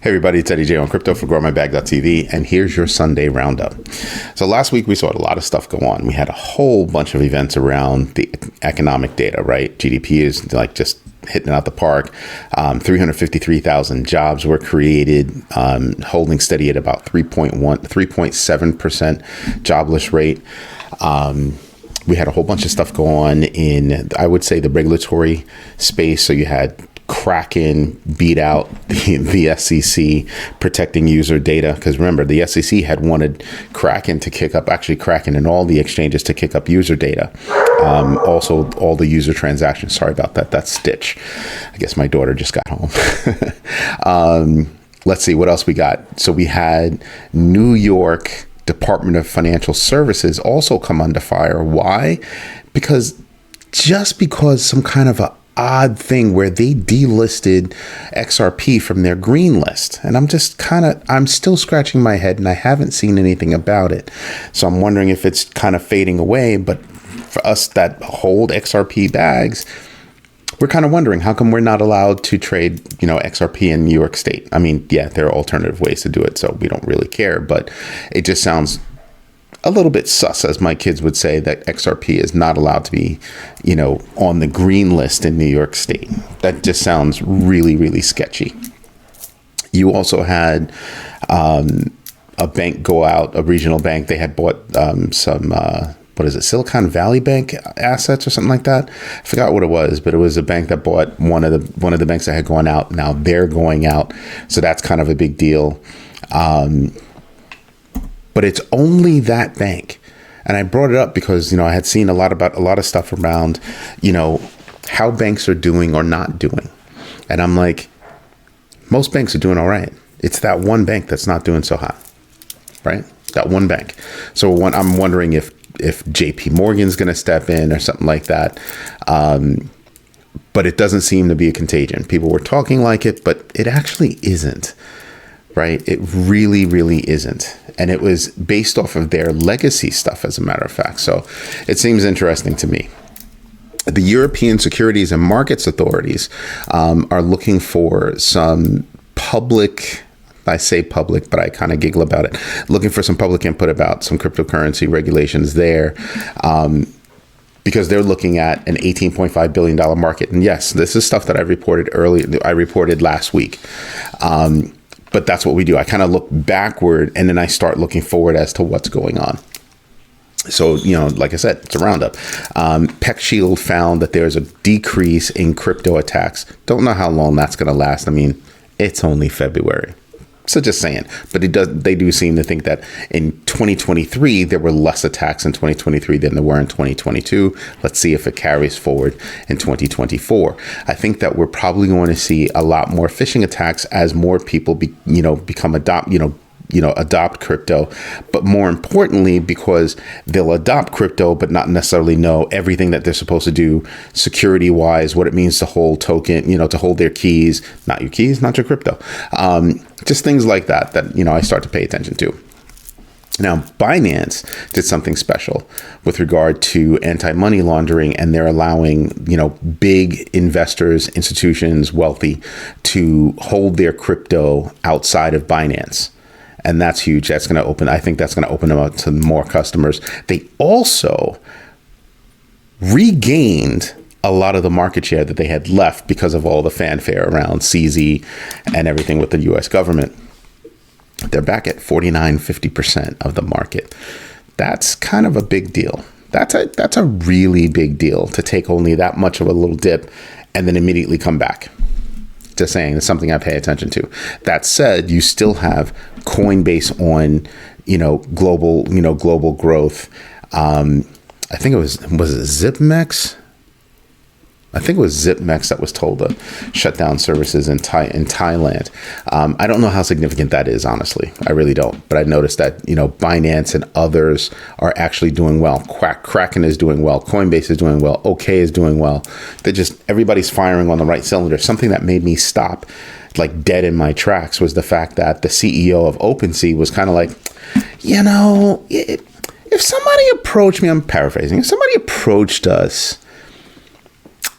Hey everybody, it's Eddie J on Crypto for GrowMyBag.tv, and here's your Sunday Roundup. So last week we saw a lot of stuff go on. We had a whole bunch of events around the economic data, right? GDP is like just hitting out the park. 353,000 jobs were created, holding steady at about 3.7% jobless rate. We had a whole bunch of stuff go on in, I would say, the regulatory space. So you had Kraken beat out the SEC protecting user data, because remember, the SEC had wanted Kraken to kick up, actually Kraken and all the exchanges to kick up user data. Also all the user transactions. Sorry about that. That's Stitch. I guess my daughter just got home. Let's see what else we got. So we had New York Department of Financial Services also come under fire. Why? Because some kind of a odd thing where they delisted XRP from their green list. And I'm still scratching my head and I haven't seen anything about it. So I'm wondering if it's kind of fading away. But for us that hold XRP bags, we're kind of wondering how come we're not allowed to trade, XRP in New York State. I mean, yeah, there are alternative ways to do it, so we don't really care. But it just sounds a little bit sus, as my kids would say, that XRP is not allowed to be, on the green list in New York State. That just sounds really, really sketchy. You also had a bank go out, a regional bank. They had bought some, Silicon Valley Bank assets or something like that. I forgot what it was, but it was a bank that bought one of the banks that had gone out. Now they're going out, so that's kind of a big deal. But it's only that bank. And I brought it up because, I had seen a lot of stuff around, how banks are doing or not doing. And I'm like, most banks are doing all right. It's that one bank that's not doing so hot, right? That one bank. So I'm wondering if JP Morgan's going to step in or something like that. But it doesn't seem to be a contagion. People were talking like it, but it actually isn't. Right? It really, really isn't. And it was based off of their legacy stuff, as a matter of fact. So it seems interesting to me. The European Securities and Markets Authorities are looking for some public, I say public, but I kind of giggle about it, looking for some public input about some cryptocurrency regulations there. Because they're looking at an $18.5 billion market. And yes, this is stuff that I reported last week. But that's what we do. I kind of look backward and then I start looking forward as to what's going on. So, like I said, it's a roundup. PeckShield found that there's a decrease in crypto attacks. Don't know how long that's going to last. I mean, it's only February. So just saying. But they do seem to think that in 2023, there were less attacks in 2023 than there were in 2022. Let's see if it carries forward in 2024. I think that we're probably going to see a lot more phishing attacks as more people adopt crypto, but more importantly, because they'll adopt crypto, but not necessarily know everything that they're supposed to do security wise, what it means to hold token, to hold their keys, not your keys, not your crypto. Just things like that I start to pay attention to. Now, Binance did something special with regard to anti-money laundering, and they're allowing, big investors, institutions, wealthy, to hold their crypto outside of Binance. And that's huge. I think that's going to open them up to more customers. They also regained a lot of the market share that they had left because of all the fanfare around CZ and everything with the U.S. government. They're back at 49-50% of the market. That's kind of a big deal. That's a really big deal to take only that much of a little dip and then immediately come back. Just saying, it's something I pay attention to. That said, you still have Coinbase on, global growth. I think it was it ZipMex? I think it was ZipMex that was told to shut down services in Thailand. I don't know how significant that is, honestly. I really don't. But I noticed that, Binance and others are actually doing well. Kraken is doing well. Coinbase is doing well. OK is doing well. Everybody's firing on the right cylinder. Something that made me stop like dead in my tracks was the fact that the CEO of OpenSea was kind of like, if somebody approached me, I'm paraphrasing, if somebody approached us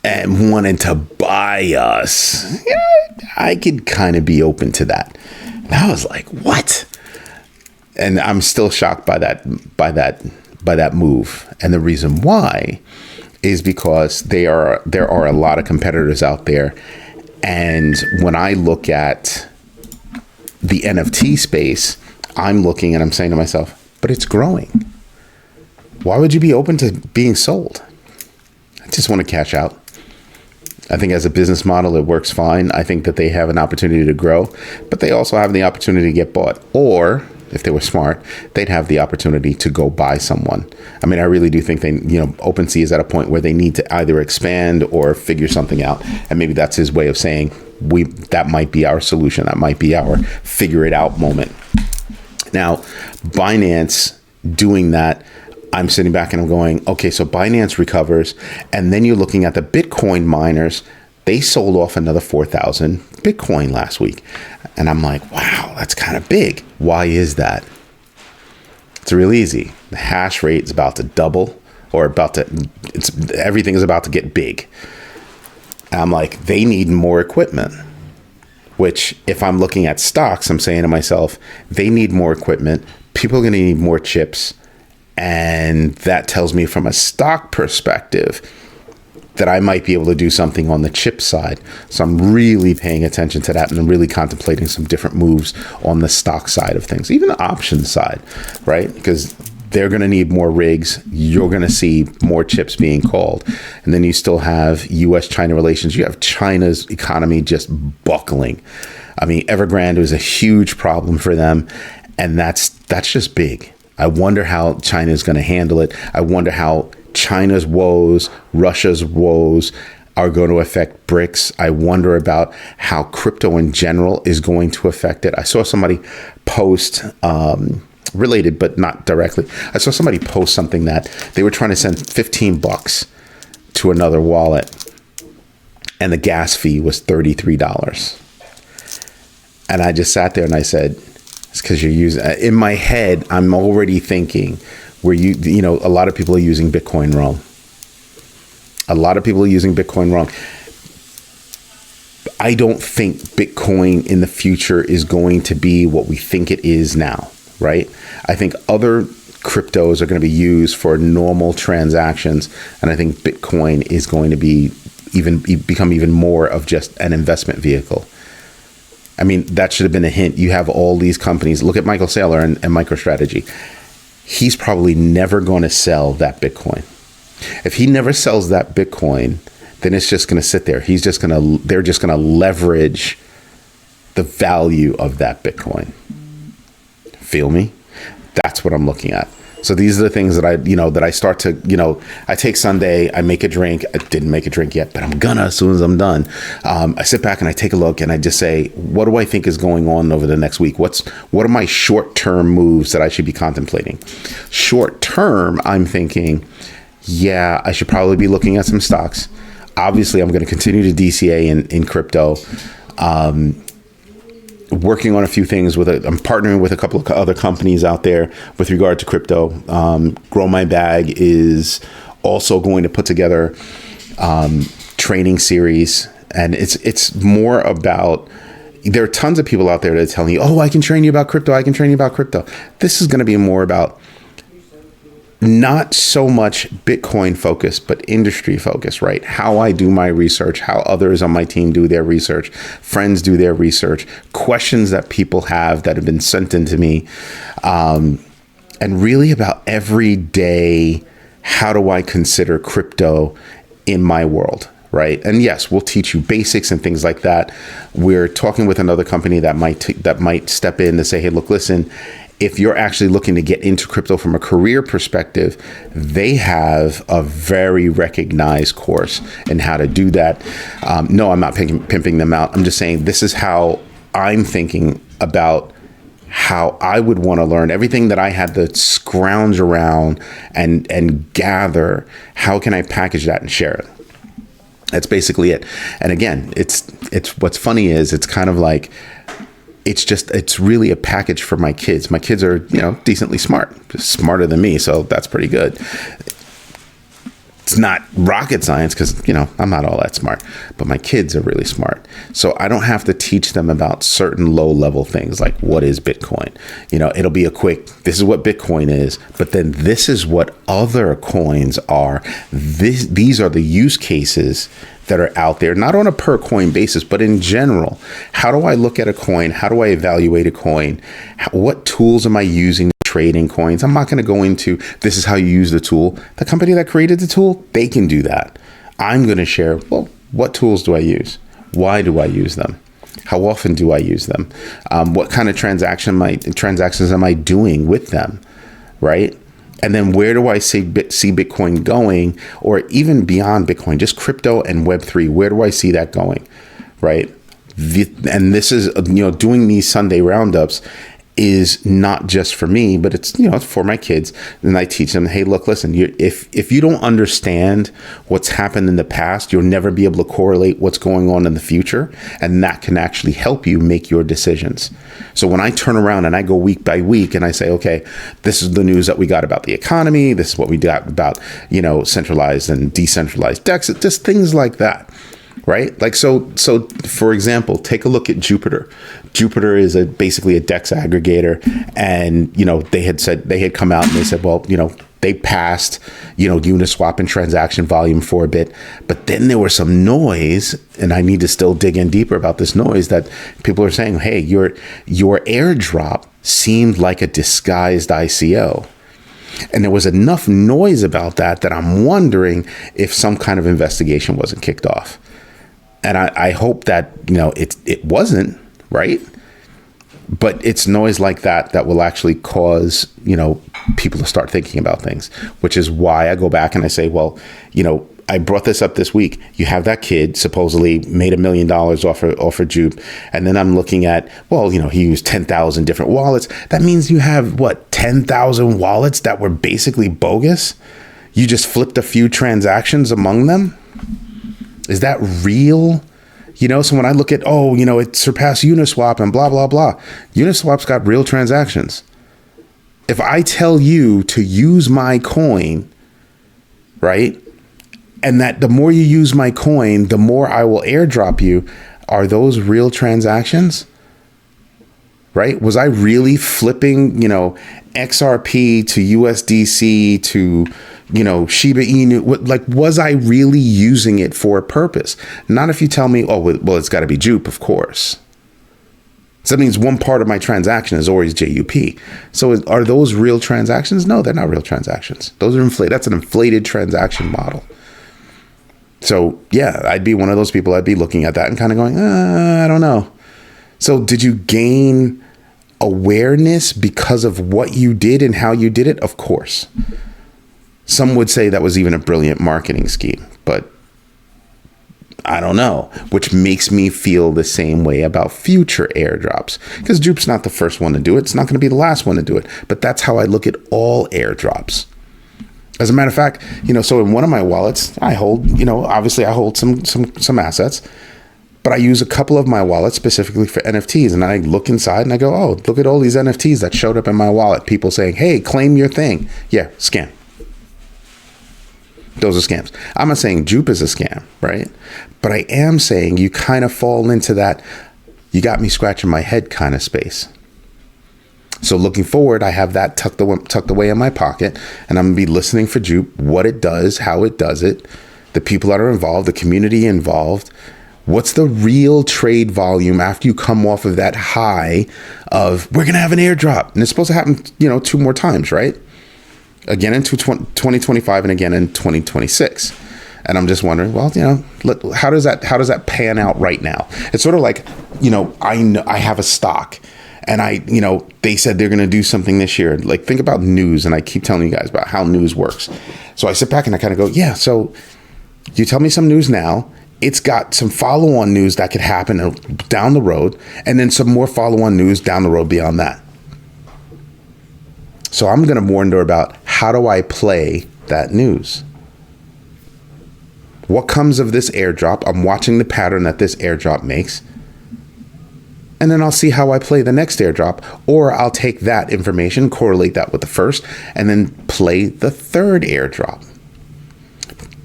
and wanted to buy us, yeah, I could kind of be open to that. And I was like, what? And I'm still shocked by that move. And the reason why is because there are a lot of competitors out there. And when I look at the NFT space, I'm looking and I'm saying to myself, but it's growing. Why would you be open to being sold? I just want to cash out. I think as a business model, it works fine. I think that they have an opportunity to grow, but they also have the opportunity to get bought. Or if they were smart, they'd have the opportunity to go buy someone. I mean, I really do think OpenSea is at a point where they need to either expand or figure something out. And maybe that's his way of saying that might be our solution. That might be our figure it out moment. Now, Binance doing that, I'm sitting back and I'm going, okay, so Binance recovers. And then you're looking at the Bitcoin miners. They sold off another 4,000 Bitcoin last week. And I'm like, wow, that's kind of big. Why is that? It's really easy. The hash rate is about to double, or everything is about to get big. And I'm like, they need more equipment. Which, if I'm looking at stocks, I'm saying to myself, they need more equipment. People are going to need more chips. And that tells me from a stock perspective that I might be able to do something on the chip side. So I'm really paying attention to that, and I'm really contemplating some different moves on the stock side of things, even the option side, right? Because they're going to need more rigs. You're going to see more chips being called. And then you still have U.S.-China relations. You have China's economy just buckling. I mean, Evergrande was a huge problem for them, and that's just big. I wonder how China is going to handle it. I wonder how China's woes, Russia's woes are going to affect BRICS. I wonder about how crypto in general is going to affect it. I saw somebody post, related but not directly, I saw somebody post something that they were trying to send $15 to another wallet, and the gas fee was $33. And I just sat there and I said, it's because you're using, in my head, I'm already thinking where a lot of people are using Bitcoin wrong. A lot of people are using Bitcoin wrong. I don't think Bitcoin in the future is going to be what we think it is now, right? I think other cryptos are going to be used for normal transactions. And I think Bitcoin is going to become even more of just an investment vehicle. I mean, that should have been a hint. You have all these companies. Look at Michael Saylor and MicroStrategy. He's probably never going to sell that Bitcoin. If he never sells that Bitcoin, then it's just going to sit there. They're just going to leverage the value of that Bitcoin. Feel me? That's what I'm looking at. So these are the things that I start to, I take Sunday, I make a drink. I didn't make a drink yet, but I'm gonna as soon as I'm done. I sit back and I take a look and I just say, what do I think is going on over the next week? What are my short-term moves that I should be contemplating? Short-term, I'm thinking, yeah, I should probably be looking at some stocks. Obviously, I'm going to continue to DCA in crypto. Working on a few things I'm partnering with a couple of other companies out there with regard to crypto. Grow My Bag is also going to put together training series, and it's more about, there are tons of people out there that are telling you, oh, I can train you about crypto. I can train you about crypto. This is going to be more about not so much Bitcoin focus, but industry focus, right? How I do my research, how others on my team do their research, friends do their research, questions that people have that have been sent into me, and really about every day, how do I consider crypto in my world, right? And yes, we'll teach you basics and things like that. We're talking with another company that might step in to say, hey, look, listen, if you're actually looking to get into crypto from a career perspective, they have a very recognized course in how to do that. No, I'm not pimping them out. I'm just saying this is how I'm thinking about how I would want to learn everything that I had to scrounge around and gather. How can I package that and share it? That's basically it. And again, it's what's funny is it's kind of like, it's really a package for my kids. My kids are, decently smart, smarter than me. So that's pretty good. It's not rocket science because, I'm not all that smart, but my kids are really smart. So I don't have to teach them about certain low level things like what is Bitcoin. It'll be a quick, this is what Bitcoin is, but then this is what other coins are. These are the use cases that are out there, not on a per coin basis, but in general. How do I look at a coin? How do I evaluate a coin? What tools am I using? Trading coins. I'm not going to go into this is how you use the tool. The company that created the tool, they can do that. I'm going to share, well, what tools do I use? Why do I use them? How often do I use them? What kind of transactions am I doing with them? Right? And then where do I see Bitcoin going, or even beyond Bitcoin, just crypto and Web3? Where do I see that going? Right? And this is, doing these Sunday roundups is not just for me, but it's for my kids. And I teach them, hey, look, listen, if you don't understand what's happened in the past, you'll never be able to correlate what's going on in the future, and that can actually help you make your decisions. So when I turn around and I go week by week and I say, okay, this is the news that we got about the economy, this is what we got about centralized and decentralized DEX, just things like that. Right? Like, so for example, take a look at Jupiter. Jupiter is basically a DEX aggregator. And, they had come out and they said, well, they passed, Uniswap and transaction volume for a bit. But then there was some noise, and I need to still dig in deeper about this noise, that people are saying, hey, your airdrop seemed like a disguised ICO. And there was enough noise about that I'm wondering if some kind of investigation wasn't kicked off. And I hope that, it wasn't, right? But it's noise like that will actually cause, people to start thinking about things, which is why I go back and I say, well, I brought this up this week. You have that kid supposedly made $1 million off of Jupe. And then I'm looking at, well, he used 10,000 different wallets. That means you have 10,000 wallets that were basically bogus. You just flipped a few transactions among them. Is that real? So when I look at, it surpassed Uniswap and blah, blah, blah. Uniswap's got real transactions. If I tell you to use my coin, right, and that the more you use my coin, the more I will airdrop you, are those real transactions? Right? Was I really flipping, XRP to USDC to Shiba Inu, was I really using it for a purpose? Not if you tell me, oh, well, it's got to be Jupe, of course. So that means one part of my transaction is always JUP. So are those real transactions? No, they're not real transactions. Those are inflated. That's an inflated transaction model. So yeah, I'd be one of those people. I'd be looking at that and kind of going, I don't know. So did you gain awareness because of what you did and how you did it? Of course. Some would say that was even a brilliant marketing scheme, but I don't know, which makes me feel the same way about future airdrops, because Jupe's not the first one to do it. It's not going to be the last one to do it, but that's how I look at all airdrops. As a matter of fact, so in one of my wallets, I hold, obviously I hold some assets, but I use a couple of my wallets specifically for NFTs. And I look inside and I go, oh, look at all these NFTs that showed up in my wallet. People saying, hey, claim your thing. Yeah, scam. Those are scams. I'm not saying Jupe is a scam, right? But I am saying you kind of fall into that, you got me scratching my head kind of space. So looking forward, I have that tucked away in my pocket, and I'm going to be listening for Jupe, what it does, how it does it, the people that are involved, the community involved. What's the real trade volume after you come off of that high of, we're going to have an airdrop? And it's supposed to happen, 2 more times, right? Again in 2025 and again in 2026. And I'm just wondering, well, how does that pan out right now? It's sort of like, I have a stock and they said they're going to do something this year. Like, think about news. And I keep telling you guys about how news works. So I sit back and I kind of go, yeah, so you tell me some news now. It's got some follow-on news that could happen down the road, and then some more follow-on news down the road beyond that. So I'm going to wonder about, how do I play that news? What comes of this airdrop? I'm watching the pattern that this airdrop makes. And then I'll see how I play the next airdrop, or I'll take that information, correlate that with the first, and then play the third airdrop.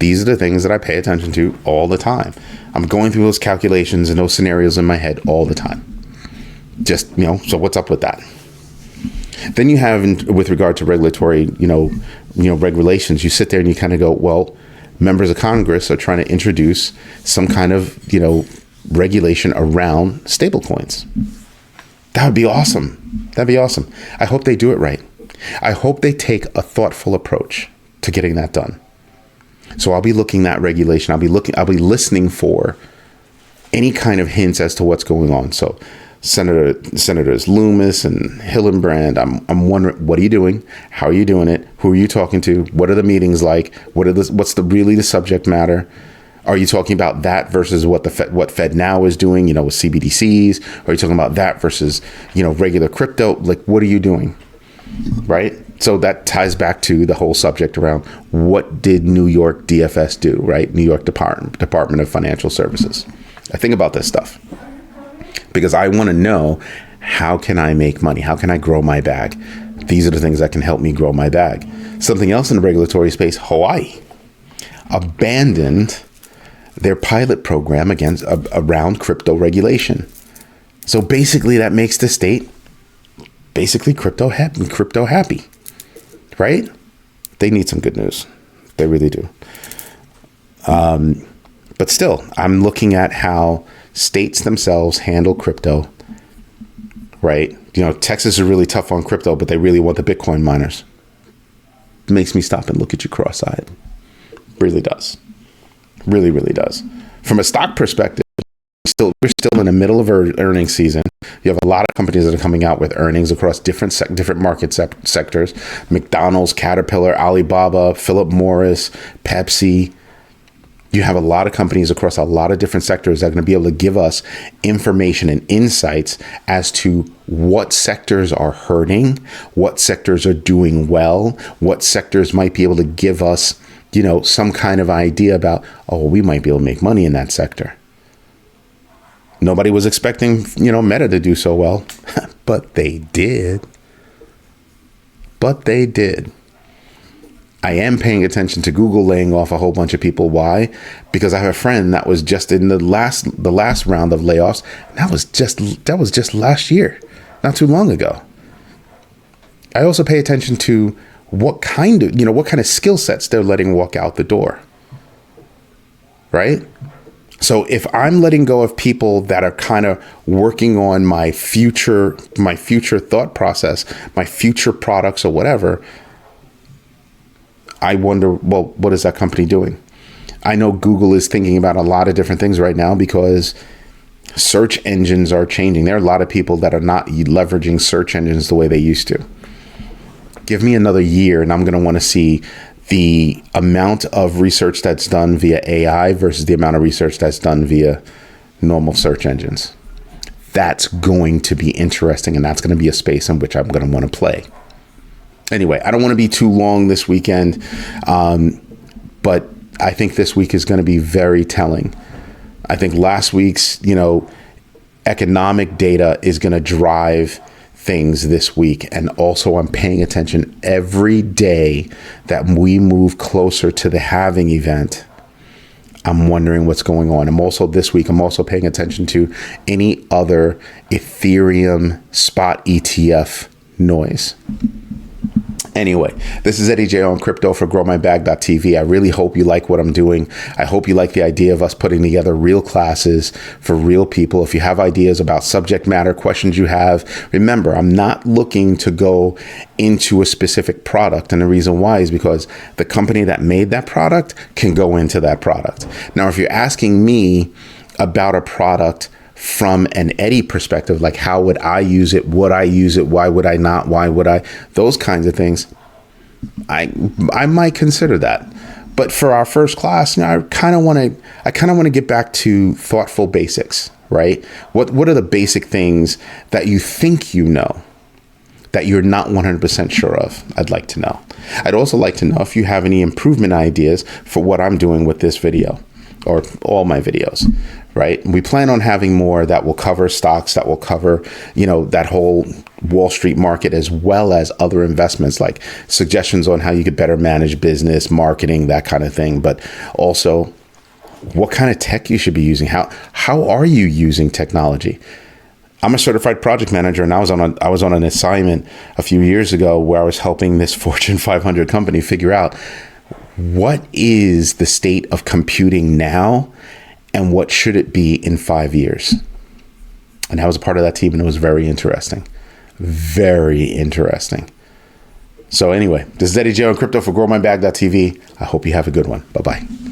These are the things that I pay attention to all the time. I'm going through those calculations and those scenarios in my head all the time. Just, so what's up with that? Then you have, with regard to regulatory, regulations, you sit there and you kind of go, well, members of Congress are trying to introduce some kind of, regulation around stablecoins. That would be awesome. That'd be awesome. I hope they do it right. I hope they take a thoughtful approach to getting that done. So I'll be looking at regulation. I'll be listening for any kind of hints as to what's going on. So Senators Loomis and Hillenbrand, I'm wondering, what are you doing? How are you doing it? Who are you talking to? What are the meetings like? What's really the subject matter? Are you talking about that versus what Fed now is doing, with CBDCs? Or are you talking about that versus, regular crypto? Like, what are you doing? Right? So that ties back to the whole subject around what did New York DFS do, right? New York Department of Financial Services. I think about this stuff because I want to know, how can I make money? How can I grow my bag? These are the things that can help me grow my bag. Something else in the regulatory space, Hawaii abandoned their pilot program around crypto regulation. So basically that makes the state basically crypto happy, right? They need some good news. They really do. But still, I'm looking at how states themselves handle crypto, right? Texas is really tough on crypto, but they really want the Bitcoin miners. It makes me stop and look at you cross-eyed. Really does. Really, really does. From a stock perspective, we're still in the middle of earnings season. You have a lot of companies that are coming out with earnings across different market sectors. McDonald's, Caterpillar, Alibaba, Philip Morris, Pepsi. You have a lot of companies across a lot of different sectors that are going to be able to give us information and insights as to what sectors are hurting, what sectors are doing well, what sectors might be able to give us, some kind of idea about, we might be able to make money in that sector. Nobody was expecting, Meta to do so well, but they did. I am paying attention to Google laying off a whole bunch of people. Why? Because I have a friend that was just in the last round of layoffs. That was just last year, not too long ago. I also pay attention to what kind of skill sets they're letting walk out the door. Right? So if I'm letting go of people that are kind of working on my future thought process, my future products or whatever, I wonder, well, what is that company doing? I know Google is thinking about a lot of different things right now because search engines are changing. There are a lot of people that are not leveraging search engines the way they used to. Give me another year and I'm going to want to see the amount of research that's done via AI versus the amount of research that's done via normal search engines. That's going to be interesting, and that's going to be a space in which I'm going to want to play. Anyway, I don't want to be too long this weekend, but I think this week is going to be very telling. I think last week's, economic data is going to drive things this week. And also I'm paying attention every day that we move closer to the halving event. I'm wondering what's going on. This week, I'm also paying attention to any other Ethereum spot ETF noise. Anyway, this is Eddie J on crypto for growmybag.tv. I really hope you like what I'm doing. I hope you like the idea of us putting together real classes for real people. If you have ideas about subject matter, questions you have, remember, I'm not looking to go into a specific product. And the reason why is because the company that made that product can go into that product. Now, if you're asking me about a product from an Eddie perspective, like how would I use it? Would I use it? Why would I not? Why would I? Those kinds of things. I might consider that. But for our first class, I kind of want to get back to thoughtful basics, right? What are the basic things that you think you know that you're not 100% sure of? I'd like to know. I'd also like to know if you have any improvement ideas for what I'm doing with this video. or all my videos, right? We plan on having more that will cover stocks, that will cover, that whole Wall Street market, as well as other investments, like suggestions on how you could better manage business, marketing, that kind of thing. But also what kind of tech you should be using. How are you using technology? I'm a certified project manager, and I was on an assignment a few years ago where I was helping this Fortune 500 company figure out what is the state of computing now and what should it be in 5 years. And I was a part of that team, and it was very interesting. Very interesting. So anyway, this is Eddie J on crypto for growmybag.tv. I hope you have a good one. Bye-bye.